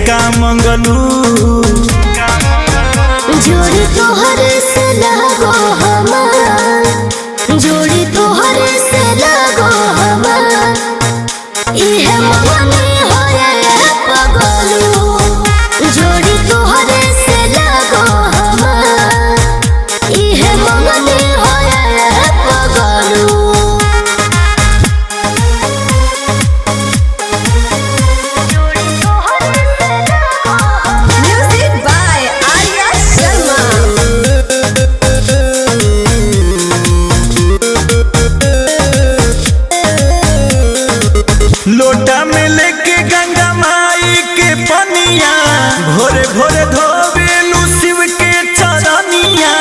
का मंगलू जोड़ी तोहर से लगो हमार, जोड़ी तोहर से लगो हमार, इहे मने होए पगलू। जोड़ी तोहर से लगो हमार, इहे मने होए पगलू। Music by Arya Sharma. लोटा में लेके गंगा माई के पनिया, भोरे भोरे धोबेलू शिव के चरनिया।